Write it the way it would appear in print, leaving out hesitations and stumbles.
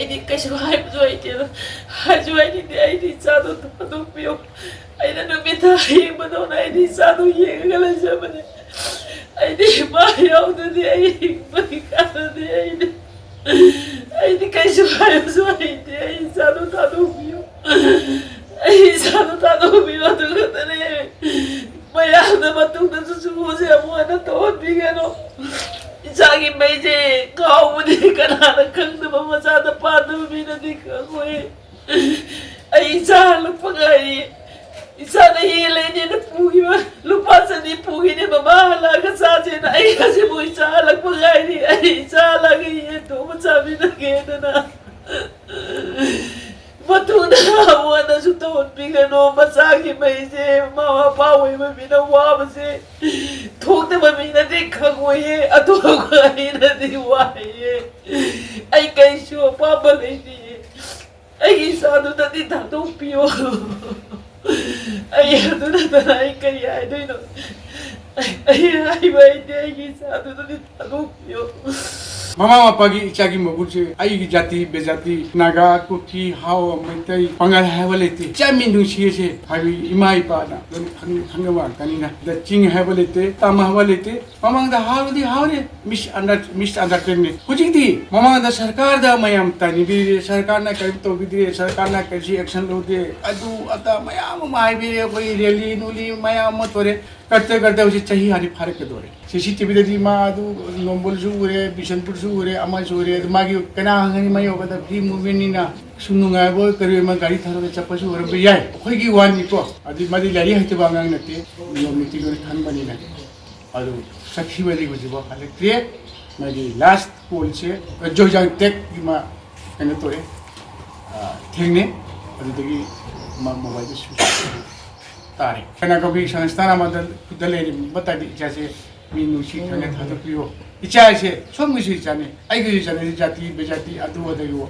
ꯑꯩꯗꯤ ꯀꯩꯁꯨ ꯍꯥꯏꯕꯁꯨ ꯍꯩꯇꯦꯗ ꯍꯥꯏꯁꯨ ꯍꯥꯏꯅꯤꯡꯗꯦ ꯑꯩꯗꯤ ꯏꯆꯥꯗꯣ ꯊꯥꯗꯣꯛꯄꯤꯌꯨ ꯑꯩꯅ ꯅꯨꯃꯤꯠꯇ ꯌꯦꯡꯕꯗꯧꯅ ꯑꯩꯗꯤ ꯏꯆꯥꯗꯣ ꯌꯦꯡꯉꯒ ꯂꯩꯖꯕꯅꯦ ꯑꯩꯗꯤ ꯃꯥ ꯌꯥꯎꯗ꯭ꯔꯗꯤ ꯑꯩ ꯍꯤꯡꯕꯒꯤ ꯀꯥꯟꯅꯗꯦ ꯑꯩꯗꯤ ꯀꯩꯁꯨ ꯍꯥꯏꯕꯁꯨ ꯍꯩꯇꯦ ꯑꯩ ꯏꯆꯥꯗꯣ ꯊꯥꯗꯣꯛꯄꯤꯌꯨ ꯑꯩ ꯏꯆꯥꯗꯣ ꯊꯥꯗꯣꯛꯄꯤꯌꯨ ꯑꯗꯨ ꯈꯛꯇꯅꯦ ꯃꯌꯥꯝꯅ ꯃꯇꯨꯡꯗꯁꯨ ꯁꯨꯝꯕꯁꯦ ꯑꯃꯨꯛ ꯍꯟꯅ ꯇꯧꯍꯟꯕꯤꯒꯅꯨ 이장이 매제 가오무니 가나는 강도만 맞아도 빠도 미나니 가고에 이자 루파가이 이자는 힐레니는 부기만 루파스니 부기니 마마할라가 사제나 아이가지 뭐 이자 할락파가이니 이자 할락이 너무 자비나게 되나 Matuna wana su taon bigano masagi mai je mama pawe mai bina wa se thok de mai na de khagoye atu ai na di wa ye ai kai shu pa ba le di ai sa du ta di ta do pio ai atu na ta ai kai ai doi no ai bai de ai sa du ta di ta do pio Mama mapagi ichagi mabuche ai jati bejati naga kuki how maitai pangal havalete chamin dung siese habi imai pa na don hangama kanina the ching havalete tam havalete mamang da hawdi hawre misunderstanding hujing di mamang da sarkar da mayam tani bi sarkar na kai to bi sarkar na kai action lo de adu ata mayam mai bi koi rally nuli mayam tore करते करते उसे चाहिए हरी फारे के दौरे CCTV दे दी माँ दू number सूरे Bishanpur सूरे अमर सूरे मागी कना हंगनी माई होगा तब भी मूवी नहीं ना सुनुंगा वो करिए मैं गाड़ी थारों के चप्पल सूरे भी यार कोई की वान निको अभी मादी लड़ी है तो बांगांग नते योमिती को थान बनी ना और साक्षी वाली को जब हाले क्रिए मागी लास्ट कॉल से जो जान टेक माँ कहने तोरे ठेंगने अभी तक माँ मोबाइल से तारे कना कभी संस्थान मदल दले बता दी जैसे मीनू सी खाने था तो पियो इच्छा है सब मुझे जाने आई गई जाने जाति बेजाति अदु अदयो